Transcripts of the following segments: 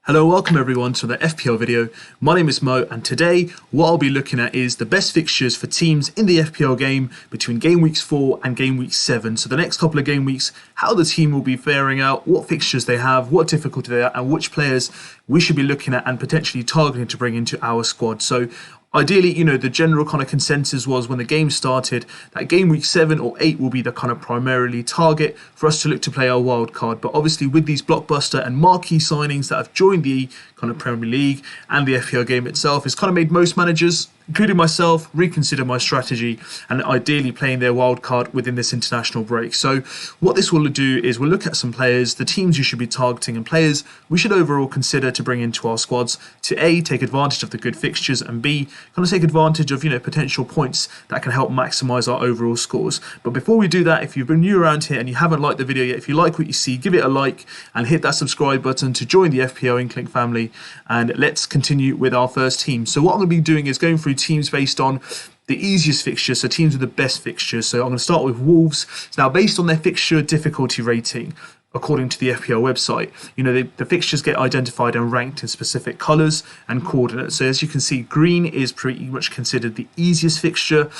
Hello, welcome everyone to the FPL video. My name is Mo, and today what I'll be looking at is the best fixtures for teams in the FPL game between game weeks 4 and game week 7. So the next couple of game weeks, how the team will be faring out, what fixtures they have, what difficulty they are, and which players we should be looking at and potentially targeting to bring into our squad. So ideally, the general kind of consensus was when the game started that game week 7 or 8 will be the kind of primarily target for us to look to play our wild card. But obviously with these blockbuster and marquee signings that have joined the kind of Premier League and the FPL game itself, it's kind of made most managers, including myself, reconsider my strategy and ideally playing their wild card within this international break. So what this will do is we'll look at some players, the teams you should be targeting and players we should overall consider to bring into our squads to A, take advantage of the good fixtures, and B, kind of take advantage of potential points that can help maximise our overall scores. But before we do that, if you've been new around here and you haven't liked the video yet, if you like what you see, give it a like and hit that subscribe button to join the FPL Inklink family, and let's continue with our first team. So what I'm going to be doing is going through teams based on the easiest fixtures, so teams with the best fixtures. So I'm going to start with Wolves. Now, based on their fixture difficulty rating, according to the FPL website, the fixtures get identified and ranked in specific colours and coordinates. So as you can see, green is pretty much considered the easiest fixture.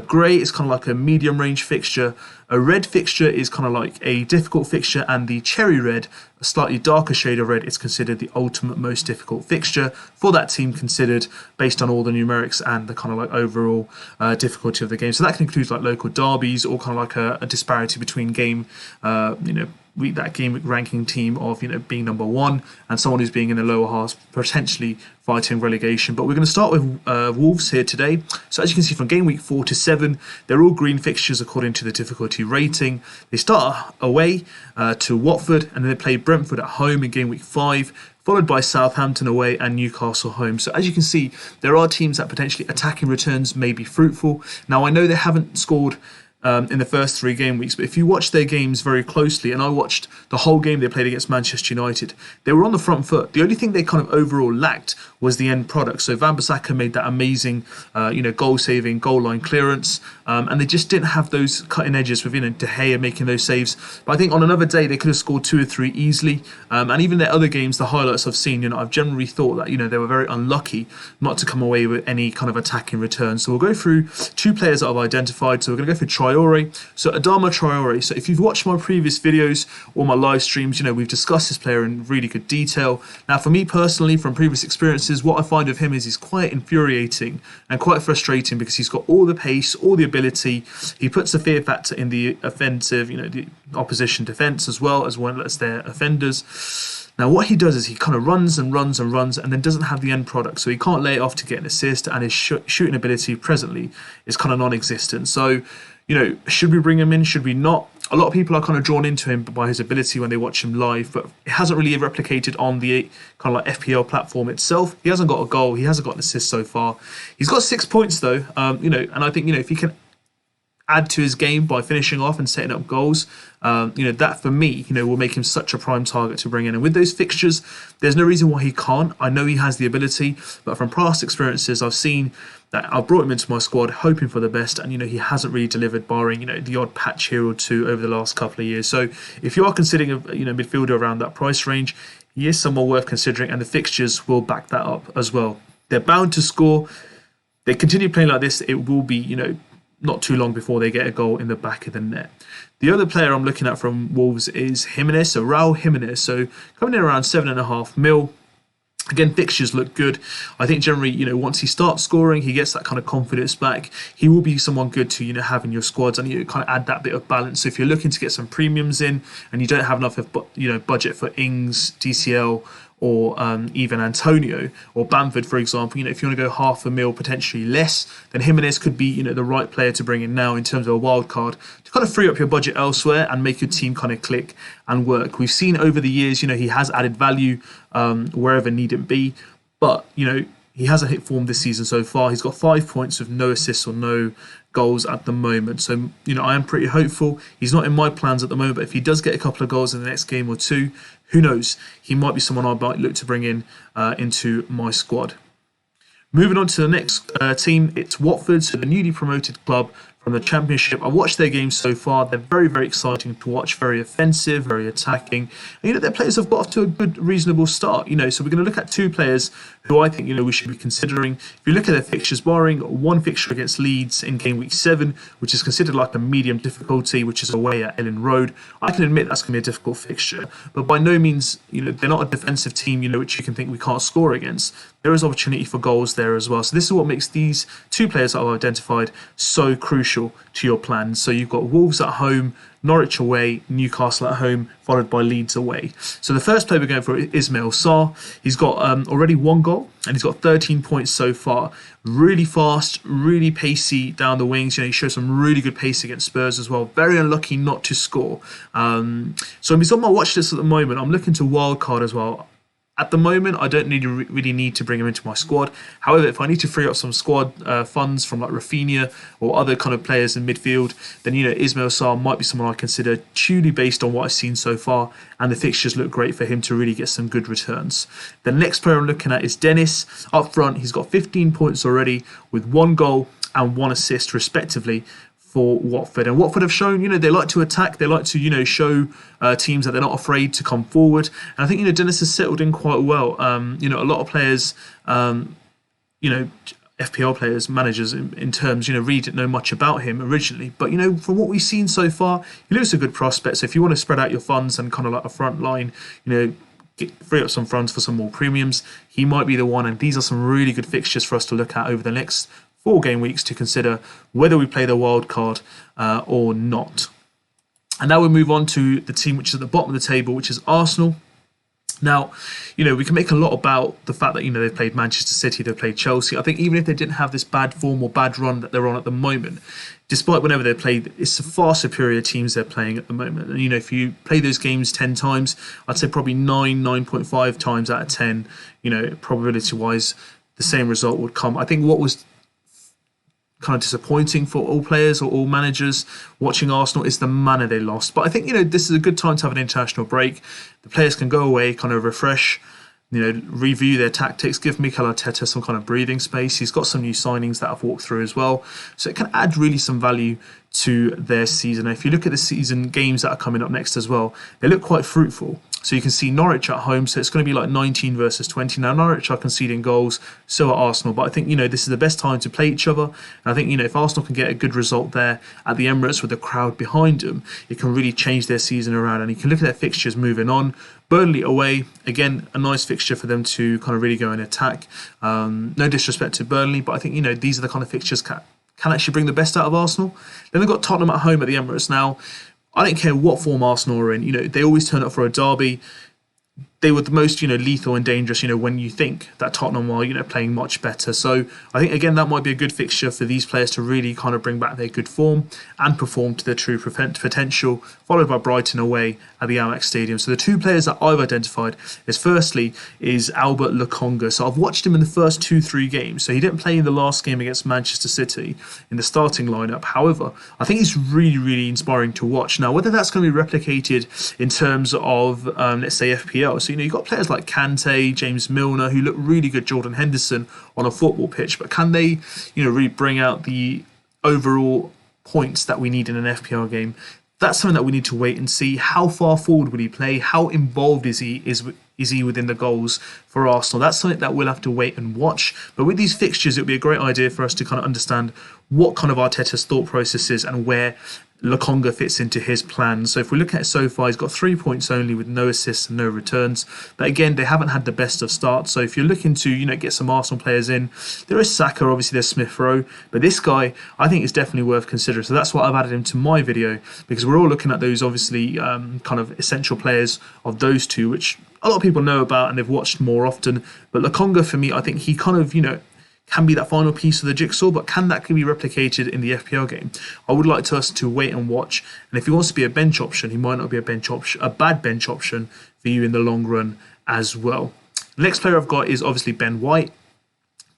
Grey is kind of like a medium range fixture. A red fixture is kind of like a difficult fixture, and the cherry red, a slightly darker shade of red, is considered the ultimate most difficult fixture for that team, considered based on all the numerics and the kind of like overall difficulty of the game. So that can include like local derbies or kind of like a disparity between game, that game ranking team of being number one and someone who's being in the lower half, potentially fighting relegation. But we're going to start with Wolves here today. So as you can see, from game week 4 to 7, they're all green fixtures according to the difficulty rating. They start away to Watford, and then they play Brentford at home in game week 5, followed by Southampton away and Newcastle home. So as you can see, there are teams that potentially attacking returns may be fruitful. Now, I know they haven't scored in the first 3 game weeks, but if you watch their games very closely, and I watched the whole game they played against Manchester United, they were on the front foot. The only thing they kind of overall lacked was the end product. So Wan-Bissaka made that amazing, goal-saving goal line clearance, and they just didn't have those cutting edges with De Gea making those saves. But I think on another day they could have scored 2 or 3 easily. And even their other games, the highlights I've seen, I've generally thought that they were very unlucky not to come away with any kind of attacking return. So we'll go through 2 players that I've identified. So we're going to go for Traore. So Adama Traore. So if you've watched my previous videos or my live streams, we've discussed this player in really good detail. Now, for me personally, from previous experiences, what I find of him is he's quite infuriating and quite frustrating because he's got all the pace, all the ability. He puts a fear factor in the offensive, the opposition defence as well as their offenders. Now, what he does is he kind of runs and runs and runs and then doesn't have the end product. So he can't lay it off to get an assist, and his shooting ability presently is kind of non-existent. So, should we bring him in? Should we not? A lot of people are kind of drawn into him by his ability when they watch him live, but it hasn't really replicated on the kind of like FPL platform itself. He hasn't got a goal. He hasn't got an assist so far. He's got 6 points though, and I think, if he can add to his game by finishing off and setting up goals, that for me, will make him such a prime target to bring in. And with those fixtures, there's no reason why he can't. I know he has the ability, but from past experiences, I've seen that I've brought him into my squad hoping for the best, and he hasn't really delivered, barring the odd patch here or two over the last couple of years. So if you are considering a midfielder around that price range, he is someone worth considering, and the fixtures will back that up as well. They're bound to score. They continue playing like this, it will be not too long before they get a goal in the back of the net. The other player I'm looking at from Wolves is Jimenez, so Raul Jimenez. So coming in around 7.5 mil. Again, fixtures look good. I think generally, once he starts scoring, he gets that kind of confidence back. He will be someone good to, have in your squads, and you kind of add that bit of balance. So if you're looking to get some premiums in and you don't have enough of, budget for Ings, DCL, or even Antonio or Bamford, for example, if you want to go half a mil, potentially less, then Jimenez could be, the right player to bring in now in terms of a wild card to kind of free up your budget elsewhere and make your team kind of click and work. We've seen over the years, he has added value wherever needed be, but, he hasn't hit form this season so far. He's got 5 points with no assists or no goals at the moment. So, I am pretty hopeful. He's not in my plans at the moment, but if he does get a couple of goals in the next game or two, who knows? He might be someone I might look to bring in into my squad. Moving on to the next team, it's Watford, so the newly promoted club from the Championship. I watched their games so far. They're very, very exciting to watch, very offensive, very attacking. And, their players have got off to a good, reasonable start, so we're going to look at two players who I think, we should be considering. If you look at their fixtures, barring one fixture against Leeds in game week 7, which is considered like a medium difficulty, which is away at Ellen Road, I can admit that's going to be a difficult fixture. But by no means, they're not a defensive team, which you can think we can't score against. There is opportunity for goals there as well. So this is what makes these two players that I've identified so crucial to your plans. So you've got Wolves at home, Norwich away, Newcastle at home, followed by Leeds away. So the first player we're going for is Ismail Sarr. He's got already 1 goal and he's got 13 points so far. Really fast, really pacey down the wings. He shows some really good pace against Spurs as well. Very unlucky not to score. So he's on my watch list at the moment. I'm looking to wildcard as well. At the moment, I don't really need to bring him into my squad. However, if I need to free up some squad funds from like Rafinha or other kind of players in midfield, then Ismail Sarr might be someone I consider purely based on what I've seen so far, and the fixtures look great for him to really get some good returns. The next player I'm looking at is Dennis. Up front, he's got 15 points already with 1 goal and 1 assist respectively for Watford. And Watford have shown, they like to attack. They like to, show teams that they're not afraid to come forward. And I think, Dennis has settled in quite well. A lot of players, FPL players, managers in terms, really didn't know much about him originally. But, from what we've seen so far, he looks a good prospect. So if you want to spread out your funds and kind of like a front line, free up some funds for some more premiums, he might be the one. And these are some really good fixtures for us to look at over the next 4 game weeks to consider whether we play the wild card or not. And now we move on to the team which is at the bottom of the table, which is Arsenal. Now, we can make a lot about the fact that, they've played Manchester City, they've played Chelsea. I think even if they didn't have this bad form or bad run that they're on at the moment, despite whenever they play, it's far superior teams they're playing at the moment. And, if you play those games 10 times, I'd say probably 9.5 times out of 10, probability-wise, the same result would come. I think what was kind of disappointing for all players or all managers watching Arsenal is the manner they lost. But I think, this is a good time to have an international break. The players can go away, kind of refresh, review their tactics, give Mikel Arteta some kind of breathing space. He's got some new signings that I've walked through as well. So it can add really some value to their season. If you look at the season games that are coming up next as well, they look quite fruitful. So you can see Norwich at home, so it's going to be like 19 versus 20. Now, Norwich are conceding goals, so are Arsenal. But I think, this is the best time to play each other. And I think, if Arsenal can get a good result there at the Emirates with the crowd behind them, it can really change their season around. And you can look at their fixtures moving on. Burnley away, again, a nice fixture for them to kind of really go and attack. No disrespect to Burnley, but I think, these are the kind of fixtures can actually bring the best out of Arsenal. Then they've got Tottenham at home at the Emirates. Now, I don't care what form Arsenal are in. They always turn up for a derby. They were the most, lethal and dangerous, when you think that Tottenham are, playing much better. So I think, again, that might be a good fixture for these players to really kind of bring back their good form and perform to their true potential, followed by Brighton away at the Amex Stadium. So the 2 players that I've identified is Albert Lokonga. So I've watched him in the first 2-3 games. So he didn't play in the last game against Manchester City in the starting lineup. However, I think he's really, really inspiring to watch. Now, whether that's going to be replicated in terms of, let's say, FPL. So, you've got players like Kante, James Milner, who look really good, Jordan Henderson on a football pitch, but can they, really bring out the overall points that we need in an FPL game? That's something that we need to wait and see. How far forward will he play? How involved is he within the goals for Arsenal? That's something that we'll have to wait and watch. But with these fixtures, it would be a great idea for us to kind of understand what kind of Arteta's thought process is and where Lokonga fits into his plan. So if we look at it so far, he's got 3 points only with no assists and no returns. But again, they haven't had the best of starts. So if you're looking to, get some Arsenal players in, there is Saka, obviously there's Smith Rowe. But this guy, I think is definitely worth considering. So that's why I've added him to my video, because we're all looking at those, obviously, kind of essential players of those two, which a lot of people know about and they've watched more often. But Lokonga, for me, I think he kind of, can be that final piece of the jigsaw, but can that be replicated in the FPL game? I would like us to wait and watch. And if he wants to be a bench option, he might not be a bad bench option for you in the long run as well. The next player I've got is obviously Ben White.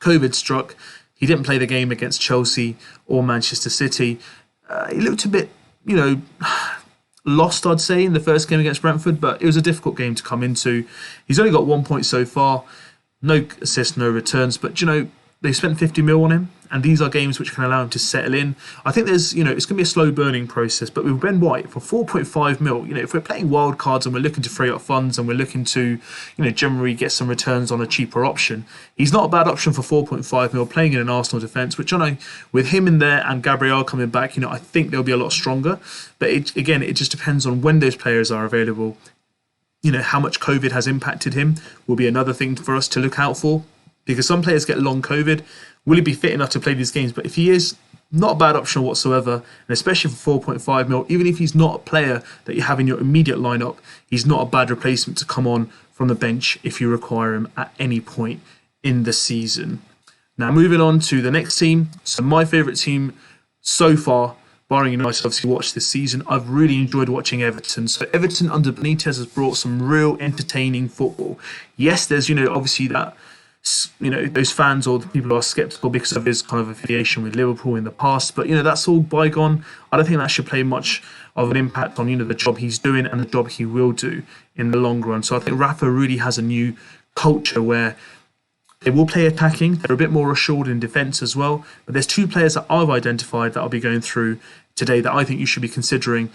COVID struck. He didn't play the game against Chelsea or Manchester City. He looked a bit, lost, I'd say, in the first game against Brentford, but it was a difficult game to come into. He's only got 1 point so far. No assists, no returns, but, they spent 50 mil on him, and these are games which can allow him to settle in. I think there's, it's going to be a slow burning process, but with Ben White for 4.5 mil, if we're playing wild cards and we're looking to free up funds and we're looking to, generally get some returns on a cheaper option, he's not a bad option for 4.5 mil playing in an Arsenal defence, which I know with him in there and Gabriel coming back, I think they'll be a lot stronger. But it just depends on when those players are available. How much COVID has impacted him will be another thing for us to look out for, because some players get long COVID. Will he be fit enough to play these games? But if he is, not a bad option whatsoever, and especially for 4.5 mil, even if he's not a player that you have in your immediate lineup, he's not a bad replacement to come on from the bench if you require him at any point in the season. Now, moving on to the next team. So my favourite team so far, barring United obviously watched this season, I've really enjoyed watching Everton. So Everton under Benitez has brought some real entertaining football. Yes, there's, obviously that, those fans or the people who are sceptical because of his kind of affiliation with Liverpool in the past. But, that's all bygone. I don't think that should play much of an impact on, the job he's doing and the job he will do in the long run. So I think Rafa really has a new culture where they will play attacking. They're a bit more assured in defence as well. But there's two players that I've identified that I'll be going through today that I think you should be considering.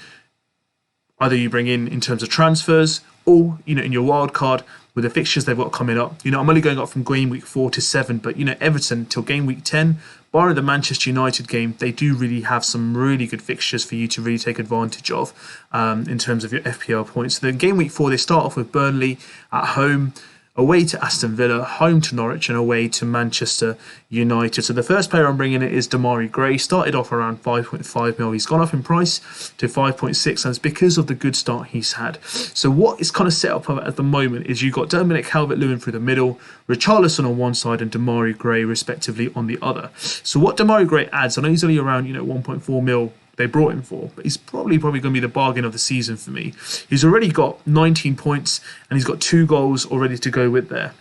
Either you bring in terms of transfers or, in your wild card with the fixtures they've got coming up. I'm only going up from game week 4 to 7, but, Everton till game week 10, barring the Manchester United game, they do really have some really good fixtures for you to really take advantage of in terms of your FPL points. So then game week 4, they start off with Burnley at home, away to Aston Villa, home to Norwich, and away to Manchester United. So the first player I'm bringing in is Demarai Gray. Started off around 5.5 mil. He's gone up in price to 5.6, and it's because of the good start he's had. So what is kind of set up at the moment is you've got Dominic Calvert-Lewin through the middle, Richarlison on one side, and Demarai Gray respectively on the other. So what Demarai Gray adds, I know he's only around 1.4 mil they brought him for, but he's probably going to be the bargain of the season for me. He's already got 19 points and he's got 2 goals already to go with there.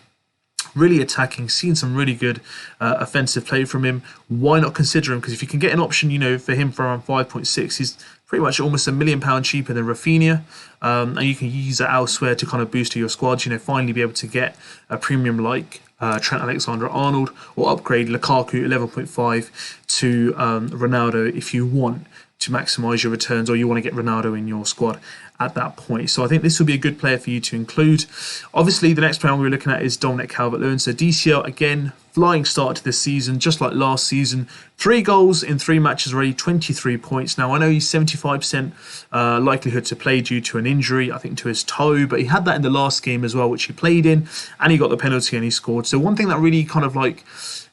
Really attacking, seen some really good offensive play from him. Why not consider him? Because if you can get an option, for him for around 5.6, he's pretty much almost £1 million cheaper than Rafinha, and you can use that elsewhere to kind of boost your squad. Finally be able to get a premium like Trent Alexander-Arnold, or upgrade Lukaku 11.5 to Ronaldo if you want to maximise your returns, or you want to get Ronaldo in your squad at that point. So I think this will be a good player for you to include. Obviously, the next player we're looking at is Dominic Calvert-Lewin. So DCL, again, flying start to this season, just like last season. 3 goals in 3 matches already, 23 points. Now, I know he's 75% likelihood to play due to an injury, I think to his toe, but he had that in the last game as well, which he played in, and he got the penalty and he scored. So one thing that really kind of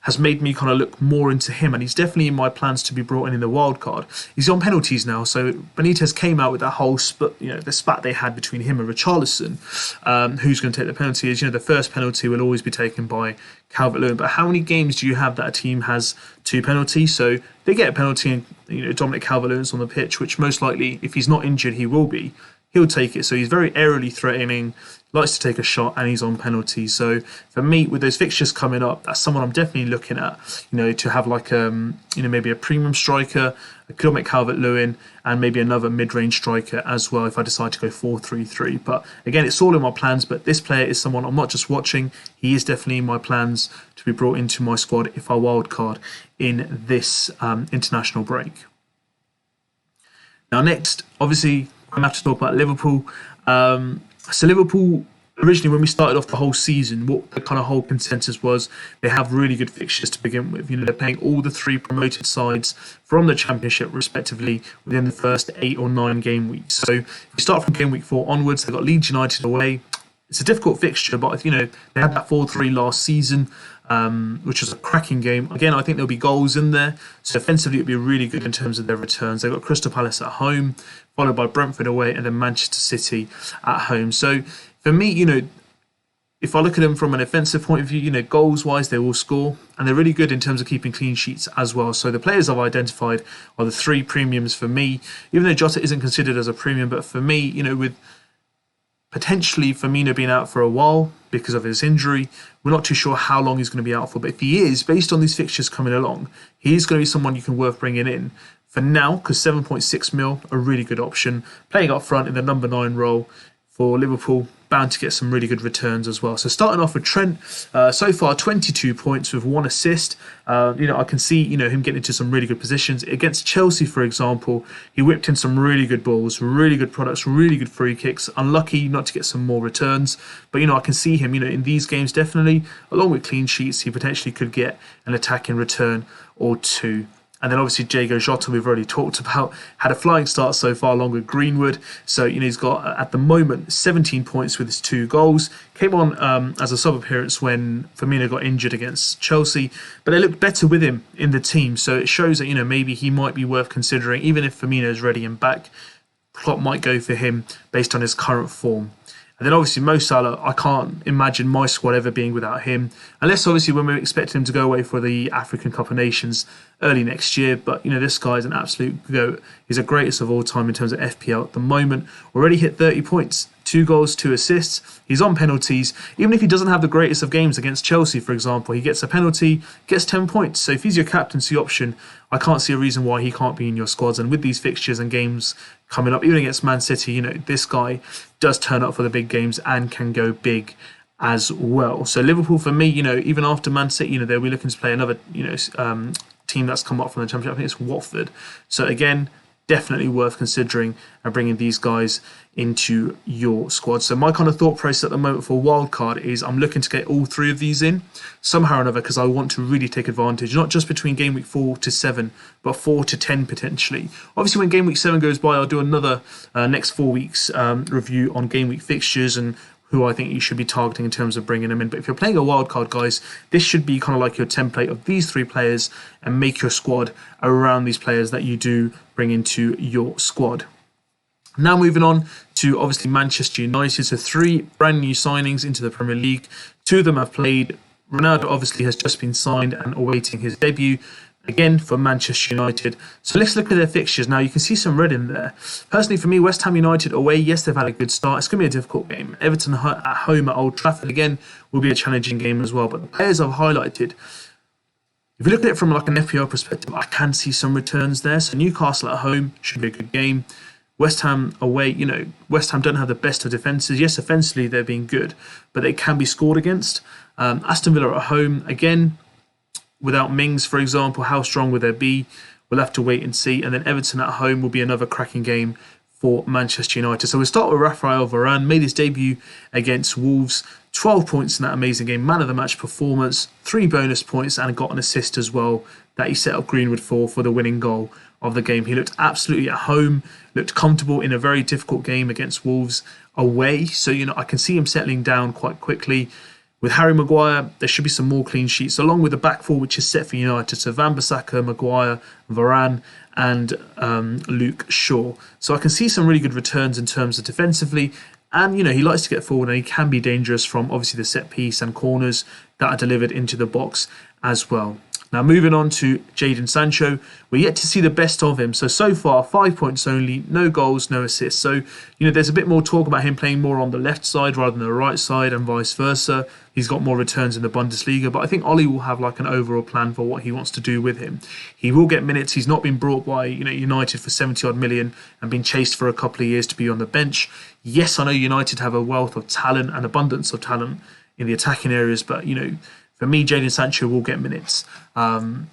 has made me kind of look more into him, and he's definitely in my plans to be brought in the wild card. He's on penalties now, so Benitez came out with that whole the spat they had between him and Richarlison, who's going to take the penalty. As the first penalty will always be taken by Calvert-Lewin, but how many games do you have that a team has 2 penalties? So they get a penalty and Dominic Calvert-Lewin's on the pitch, which most likely, if he's not injured, he will be. He'll take it. So he's very aerially threatening, likes to take a shot, and he's on penalties. So for me, with those fixtures coming up, that's someone I'm definitely looking at, to have maybe a premium striker, a Dominic Calvert-Lewin, and maybe another mid-range striker as well if I decide to go 4-3-3. But again, it's all in my plans, but this player is someone I'm not just watching, he is definitely in my plans to be brought into my squad if I wildcard in this international break. Now next, obviously, I'm going to have to talk about Liverpool. So Liverpool, originally when we started off the whole season, what the kind of whole consensus was, they have really good fixtures to begin with. They're playing all the 3 promoted sides from the Championship respectively within the first 8 or 9 game weeks. So if you start from game week 4 onwards, they've got Leeds United away. It's a difficult fixture, but they had that 4-3 last season, which was a cracking game. Again, I think there'll be goals in there. So offensively, it'll be really good in terms of their returns. They've got Crystal Palace at home, followed by Brentford away, and then Manchester City at home. So for me, if I look at them from an offensive point of view, goals-wise, they will score. And they're really good in terms of keeping clean sheets as well. So the players I've identified are the 3 premiums for me. Even though Jota isn't considered as a premium, but for me, with potentially Firmino being out for a while because of his injury, we're not too sure how long he's going to be out for. But if he is, based on these fixtures coming along, he's going to be someone you can worth bringing in for now, because 7.6 mil, a really good option. Playing up front in the number 9 role for Liverpool, bound to get some really good returns as well. So starting off with Trent, so far 22 points with 1 assist. I can see him getting into some really good positions against Chelsea, for example. He whipped in some really good balls, really good products, really good free kicks. Unlucky not to get some more returns, but I can see him in these games definitely, along with clean sheets, he potentially could get an attacking return or two. And then obviously Diego Jota, we've already talked about, had a flying start so far along with Greenwood. So, he's got, at the moment, 17 points with his 2 goals. Came on as a sub appearance when Firmino got injured against Chelsea. But they looked better with him in the team. So it shows that, maybe he might be worth considering. Even if Firmino's ready and back, Klopp might go for him based on his current form. And then obviously Mo Salah, I can't imagine my squad ever being without him. Unless obviously when we're expecting him to go away for the African Cup of Nations early next year. But, this guy's an absolute goat. He's the greatest of all time in terms of FPL at the moment. Already hit 30 points, 2 goals, 2 assists. He's on penalties. Even if he doesn't have the greatest of games against Chelsea, for example, he gets a penalty, gets 10 points. So if he's your captaincy option, I can't see a reason why he can't be in your squads. And with these fixtures and games coming up, even against Man City, this guy does turn up for the big games and can go big as well. So Liverpool, for me, even after Man City, they'll be looking to play another, team that's come up from the Championship. I think it's Watford. So again, definitely worth considering and bringing these guys into your squad. So my kind of thought process at the moment for wildcard is I'm looking to get all 3 of these in somehow or another, because I want to really take advantage, not just between game week 4 to 7, but 4 to 10 potentially. Obviously, when game week 7 goes by, I'll do another next 4 weeks review on game week fixtures and who I think you should be targeting in terms of bringing them in. But if you're playing a wildcard, guys, this should be kind of like your template of these 3 players and make your squad around these players that you do bring into your squad. Now moving on to obviously Manchester United. So 3 brand new signings into the Premier League. 2 of them have played. Ronaldo obviously has just been signed and awaiting his debut. Again, for Manchester United. So let's look at their fixtures. Now, you can see some red in there. Personally, for me, West Ham United away, yes, they've had a good start. It's going to be a difficult game. Everton at home at Old Trafford, again, will be a challenging game as well. But the players I've highlighted, if you look at it from like an FPL perspective, I can see some returns there. So Newcastle at home should be a good game. West Ham away, West Ham don't have the best of defences. Yes, offensively, they're being good, but they can be scored against. Aston Villa at home, again, without Mings, for example, how strong will they be? We'll have to wait and see. And then Everton at home will be another cracking game for Manchester United. So we'll start with Raphael Varane, made his debut against Wolves, 12 points in that amazing game, man of the match performance, 3 bonus points, and got an assist as well that he set up Greenwood for the winning goal of the game. He looked absolutely at home, looked comfortable in a very difficult game against Wolves away. So, I can see him settling down quite quickly. With Harry Maguire, there should be some more clean sheets, along with the back four, which is set for United. So Wan-Bissaka, Maguire, Varane, and Luke Shaw. So I can see some really good returns in terms of defensively. And, he likes to get forward and he can be dangerous from obviously the set piece and corners that are delivered into the box as well. Now, moving on to Jadon Sancho, we're yet to see the best of him. So far, 5 points only, no goals, no assists. So, there's a bit more talk about him playing more on the left side rather than the right side and vice versa. He's got more returns in the Bundesliga, but I think Ollie will have like an overall plan for what he wants to do with him. He will get minutes. He's not been brought by, United for 70-odd million and been chased for a couple of years to be on the bench. Yes, I know United have a wealth of talent and abundance of talent in the attacking areas, but, for me, Jadon Sancho will get minutes. And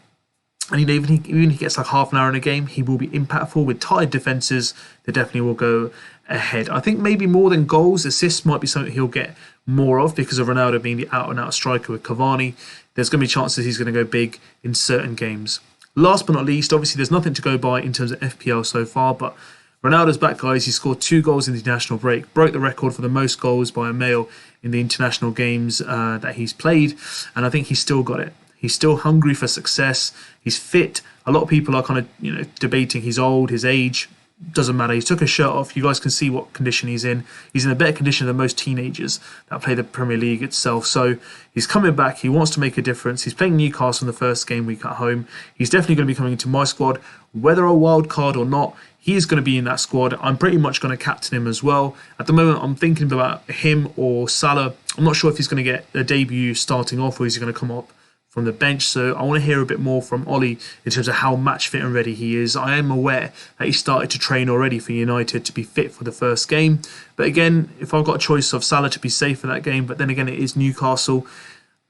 even if he gets like half an hour in a game, he will be impactful. With tired defences, they definitely will go ahead. I think maybe more than goals, assists might be something he'll get more of because of Ronaldo being the out-and-out striker with Cavani. There's going to be chances he's going to go big in certain games. Last but not least, obviously there's nothing to go by in terms of FPL so far, but Ronaldo's back, guys. He scored 2 goals in the international break, broke the record for the most goals by a male in the international games that he's played, and I think he's still got it. He's still hungry for success. He's fit. A lot of people are kind of debating he's old, his age. Doesn't matter. He took his shirt off. You guys can see what condition he's in. He's in a better condition than most teenagers that play the Premier League itself. So he's coming back. He wants to make a difference. He's playing Newcastle in the first game week at home. He's definitely going to be coming into my squad, whether a wild card or not. He is going to be in that squad. I'm pretty much going to captain him as well. At the moment, I'm thinking about him or Salah. I'm not sure if he's going to get a debut starting off or is he going to come up from the bench. So I want to hear a bit more from Ollie in terms of how match fit and ready he is. I am aware that he started to train already for United to be fit for the first game. But again, if I've got a choice of Salah to be safe for that game, but then again, it is Newcastle.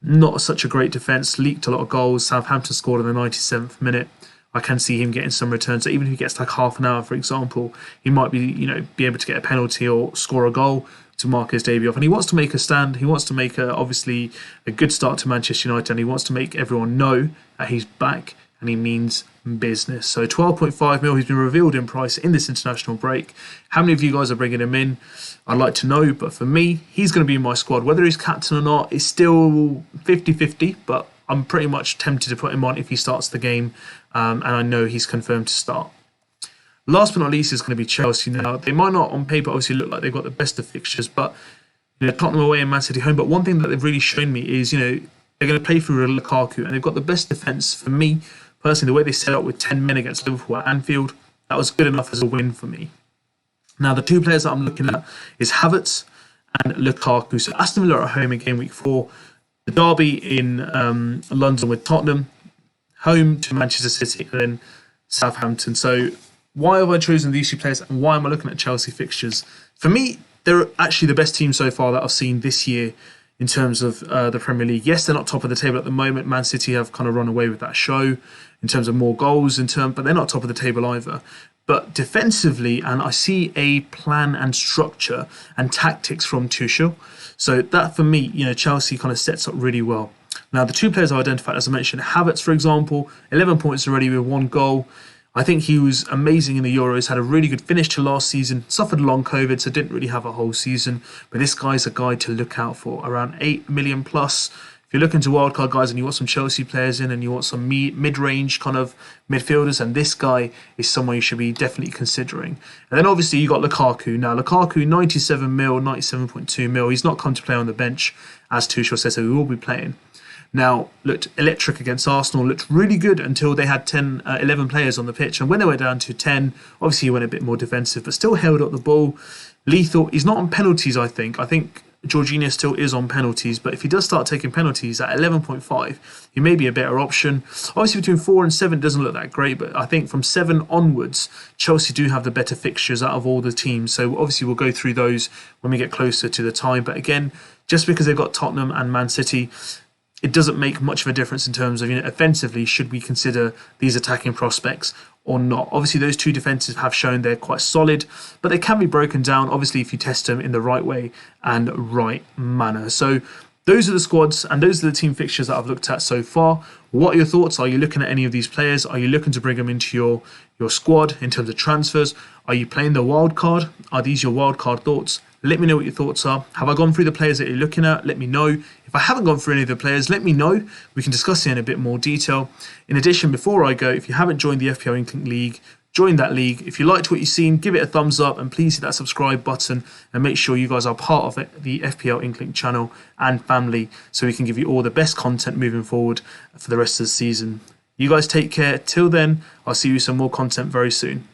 Not such a great defence, leaked a lot of goals. Southampton scored in the 97th minute. I can see him getting some returns. So even if he gets like half an hour, for example, he might be able to get a penalty or score a goal to mark his debut off. And he wants to make a stand. He wants to make obviously a good start to Manchester United, and he wants to make everyone know that he's back and he means business. So 12.5 mil, he's been revealed in price in this international break. How many of you guys are bringing him in? I'd like to know, but for me, he's going to be in my squad. Whether he's captain or not is still 50-50, but I'm pretty much tempted to put him on if he starts the game, and I know he's confirmed to start. Last but not least is going to be Chelsea. Now, they might not on paper obviously look like they've got the best of fixtures, but Tottenham away and Man City home. But one thing that they've really shown me is, they're going to play through Lukaku, and they've got the best defence for me. Personally, the way they set up with 10 men against Liverpool at Anfield, that was good enough as a win for me. Now, the two players that I'm looking at is Havertz and Lukaku. So Aston Villa at home in game week 4. The derby in London with Tottenham, home to Manchester City, and then Southampton. So why have I chosen these two players, and why am I looking at Chelsea fixtures? For me, they're actually the best team so far that I've seen this year in terms of the Premier League. Yes, they're not top of the table at the moment. Man City have kind of run away with that show in terms of more goals, but they're not top of the table either. But defensively, and I see a plan and structure and tactics from Tuchel. So that for me, Chelsea kind of sets up really well. Now, the two players I've identified, as I mentioned, Havertz, for example, 11 points already with 1 goal. I think he was amazing in the Euros, had a really good finish to last season, suffered long COVID, so didn't really have a whole season. But this guy's a guy to look out for, around 8 million plus. If you're looking to wildcard guys and you want some Chelsea players in and you want some mid-range kind of midfielders, and this guy is someone you should be definitely considering. And then obviously you got Lukaku. Now Lukaku, 97 mil, 97.2 mil. He's not come to play on the bench, as Tuchel says, so he will be playing. Now, looked electric against Arsenal, looked really good until they had 11 players on the pitch. And when they went down to 10, obviously he went a bit more defensive, but still held up the ball. Lethal. He's not on penalties, I think. I think Jorginho still is on penalties, but if he does start taking penalties at 11.5, he may be a better option. Obviously, between 4 and 7 doesn't look that great, but I think from 7 onwards, Chelsea do have the better fixtures out of all the teams. So obviously, we'll go through those when we get closer to the time. But again, just because they've got Tottenham and Man City, it doesn't make much of a difference in terms of, offensively, should we consider these attacking prospects or not. Obviously, those two defenses have shown they're quite solid, but they can be broken down, obviously, if you test them in the right way and right manner. So those are the squads and those are the team fixtures that I've looked at so far. What are your thoughts? Are you looking at any of these players? Are you looking to bring them into your squad in terms of transfers? Are you playing the wild card? Are these your wild card thoughts? Let me know what your thoughts are. Have I gone through the players that you're looking at? Let me know. If I haven't gone through any of the players, let me know. We can discuss it in a bit more detail. In addition, before I go, if you haven't joined the FPL Inkling League, join that league. If you liked what you've seen, give it a thumbs up and please hit that subscribe button and make sure you guys are part of the FPL Inkling channel and family so we can give you all the best content moving forward for the rest of the season. You guys take care. Till then, I'll see you with some more content very soon.